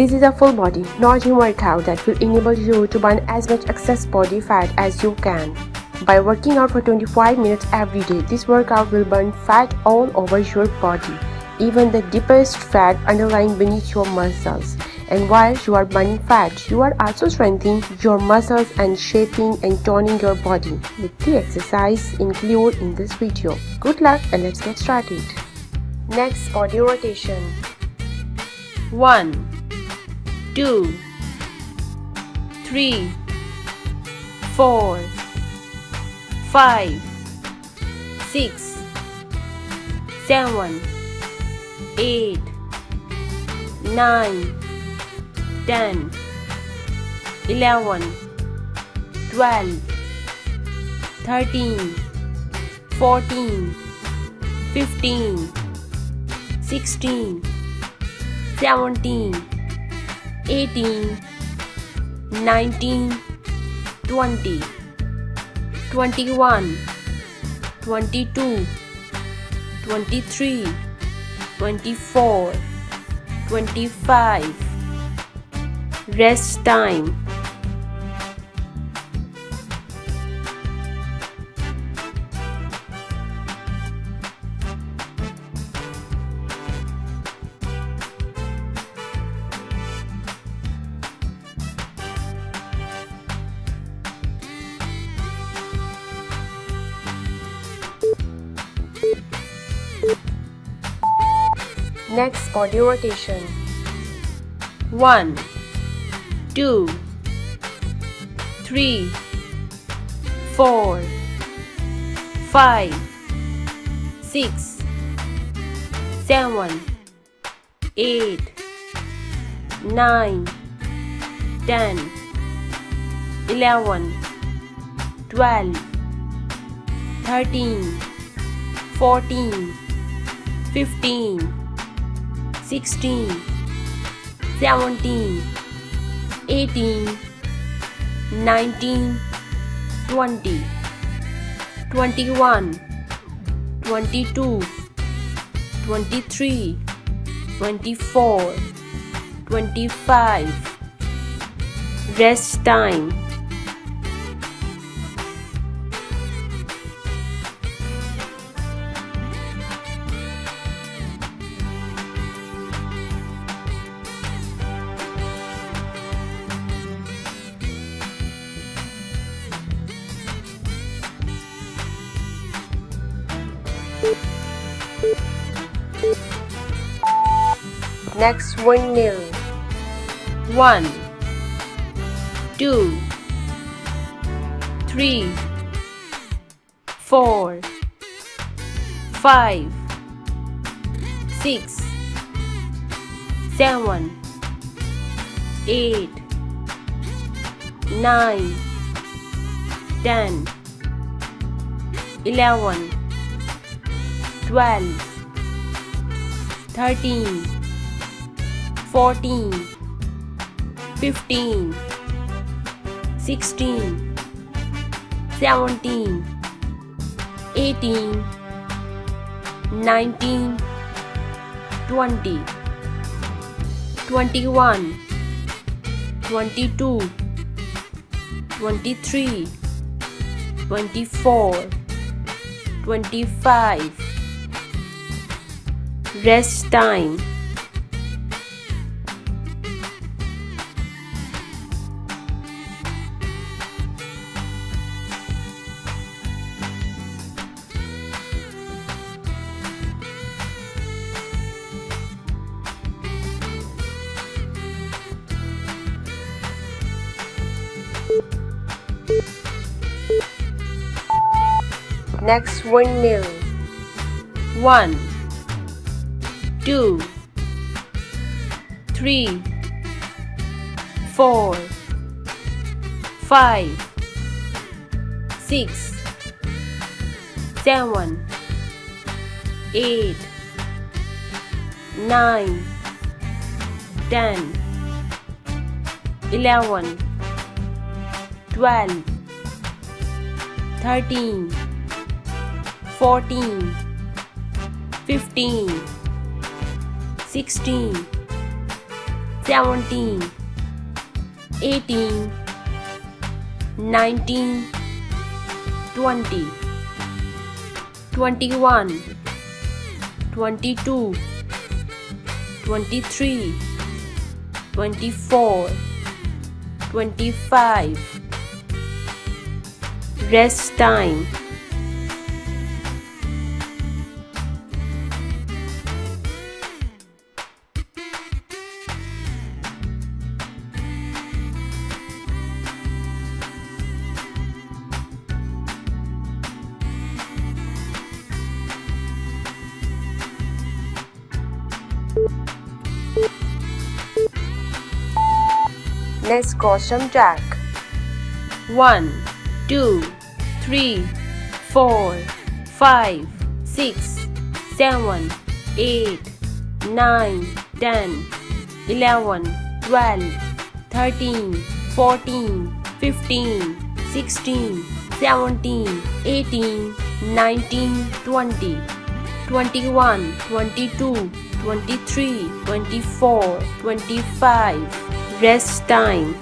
This is a full body, non-gym workout that will enable you to burn as much excess body fat as you can. By working out for 25 minutes every day, this workout will burn fat all over your body, even the deepest fat underlying beneath your muscles. And while you are burning fat, you are also strengthening your muscles and shaping and toning your body with the exercise included in this video. Good luck and let's get started. Next, body rotation. 1, 2, 3, 4, 5, 6, 7, 8, 9, 10, 11, 12, 13, 14, 15, 16, 17, 18, 19, 20, 21, 22, 23, 24, 25. Rest time. Next, body rotation. 1, 2, 3, 4, 5, 6, 7, 8, 9, 10, 11, 12, 13, 14, 15, 16, 17, 18, 19, 20, 21, 22, 23, 24, 25. Rest time. Next, windmill. 1, 2, 3, 4, 5, 6, 7, 8, 9, 10, 11, 12, 13, 14, 15, 16, 17, 18, 19, 20, 21, 22, 23, 24, 25. Rest time. Next, windmill. 1, 2, 3, 4, 5, 6, 7, 8, 9, 10, 11, 12, 13, 14, 15, 16, 17, 18, 19, 20, 21, 22, 23, 24, 25. Rest time. Next caution jack. 1, 2, 3, 4, 5, 6, 7, 8, 9, 10, 11, 12, 13, 14, 15, 16, 17, 18, 19, 20, 21, 22, 23, 24, 25. Rest time.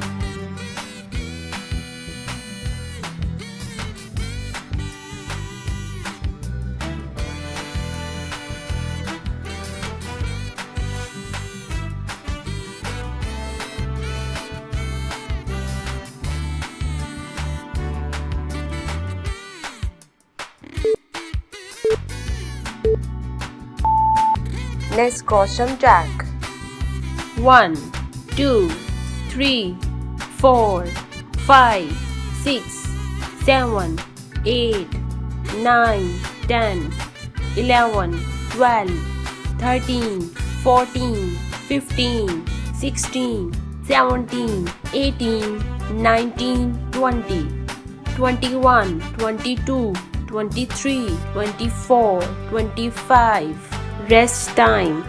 Next caution jack. 1, 2, 3, 4, 5, 6, 7, 8, 9, 10, 11, 12, 13, 14, 15, 16, 17, 18, 19, 20, 21, 22, 23, 24, 25. Rest time.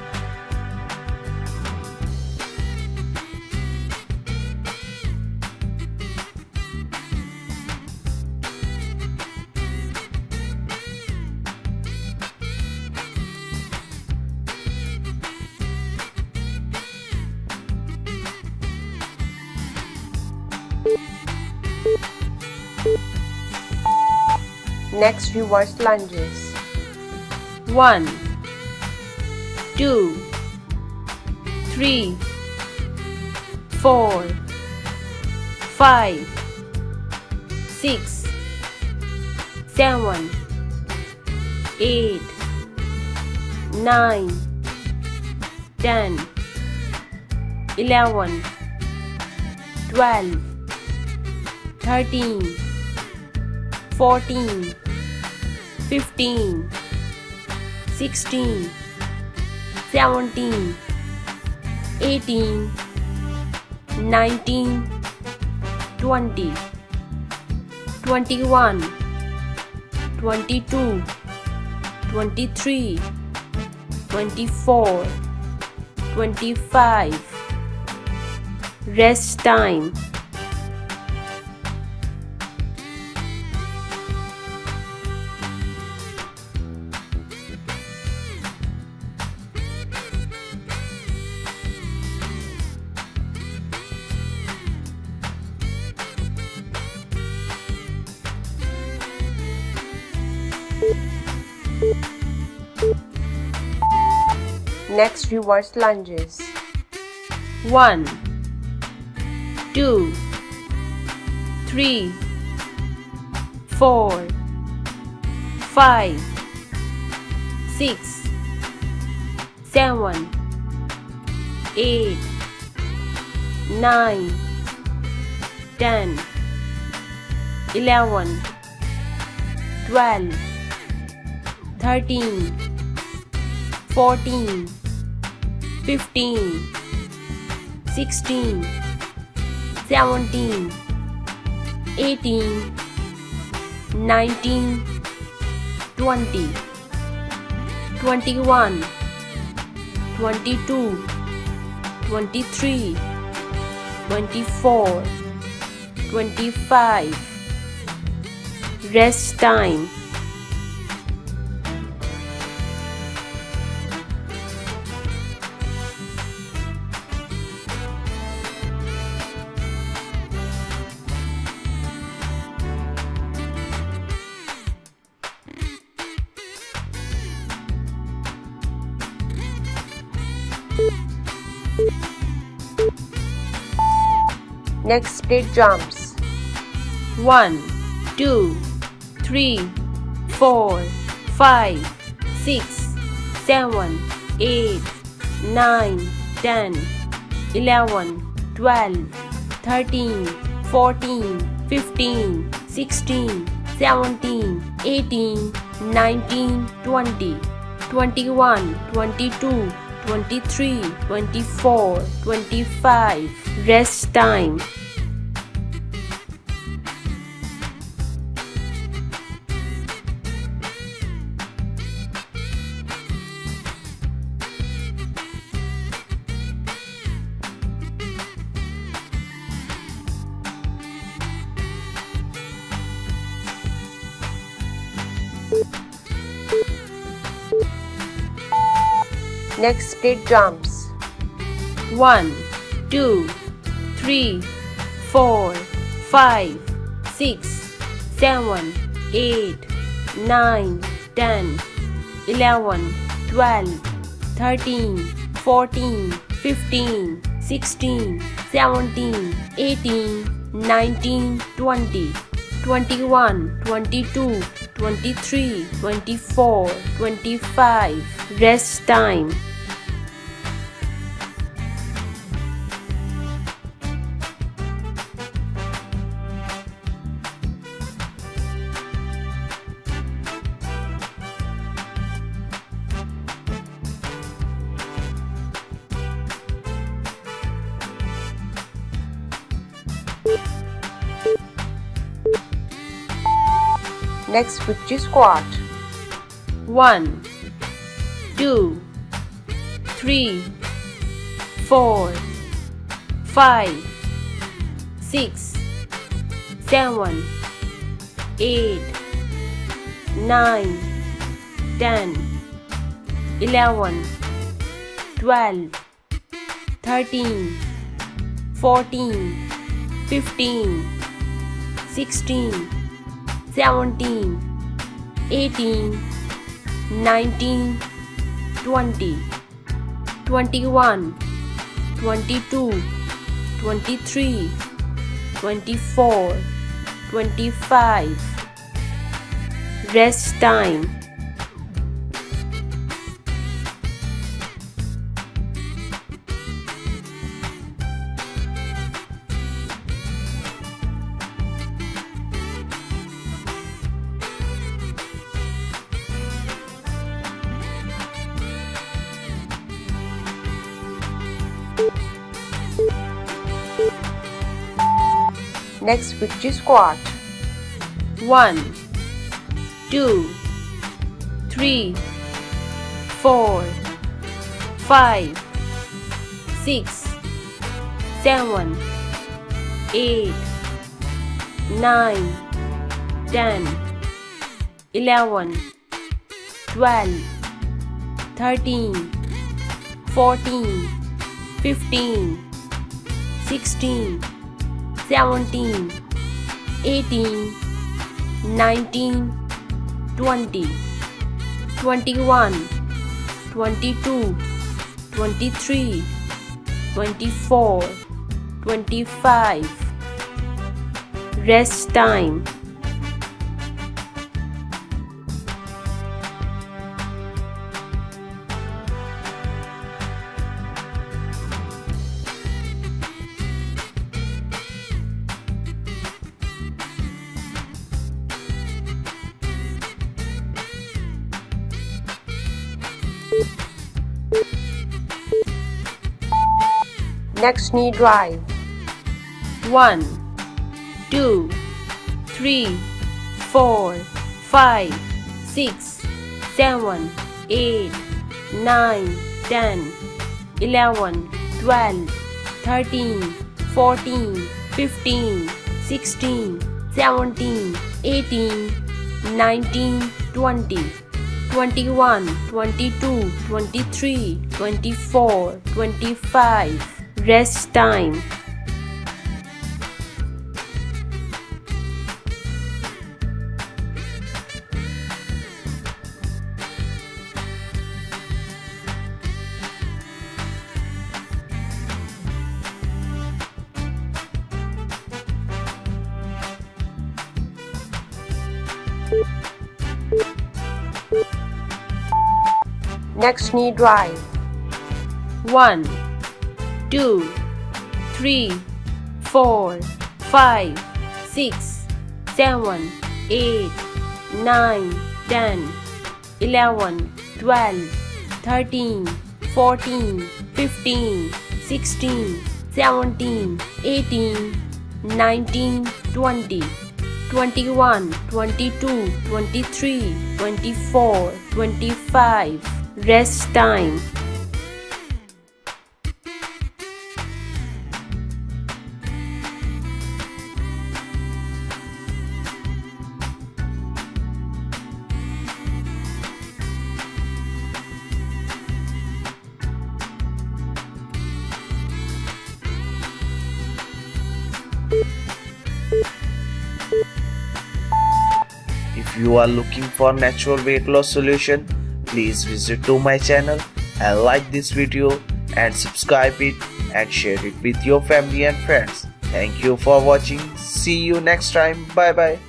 Next reverse lunges. 1, 2, 3, 4, 5, 6, 7, 8, 9, 10, 11, 12, 13, 14, 15, 16, 17, 18, 19, 20, 21, 22, 23, 24, 25. Rest time. Next reverse lunges. 1, 2, 3, 4, 5, 6, 7, 8, 9, 10, 11, 12, 13, 14, 15, 16, 17, 18, 19, 20, 21, 22, 23, 24, 25. Rest time. Next, split jumps. 1, 2, 3, 4, 5, 6, 7, 8, 9, 10, 11, 12, 13, 14, 15, 16, 17, 18, 19, 20, 21, 22, 23, 24, 25. Rest time. Next, split jumps. 1, 2, 3, 4, 5, 6, 7, 8, 9, 10, 11, 12, 13, 14, 15, 16, 17, 18, 19, 20, 21, 22, 23, 24, 25. Rest time. Next, victory squat. 1, 2, 3, 4, 5, 6, 7, 8, 9, 10, 11, 12, 13, 14, 15, 16, 17, 18, 19, 20, 21, 22, 23, 24, 25. Rest time. Next, victory squat. 1, 2, 3, 4, 5, 6, 7, 8, 9, 10, 11, 12, 13, 14, 15, 16, 17, 18, 19, 20, 21, 22, 23, 24, 25. Rest time. Next, knee drive. 1, 2, 3, 4, 5, 6, 7, 8, 9, 10, 11, 12, 13, 14, 15, 16, 17, 18, 19, 20, 21, 22, 23, 24, 25. Rest time. Next knee drive. 1, 2, 3, 4, 5, 6, 7, 8, 9, 10, 11, 12, 13, 14, 15, 16, 17, 18, 19, 20, 21, 22, 23, 24, 25. Rest time. If you are looking for natural weight loss solution, please visit to my channel and like this video and subscribe it and share it with your family and friends. Thank you for watching. See you next time. Bye bye.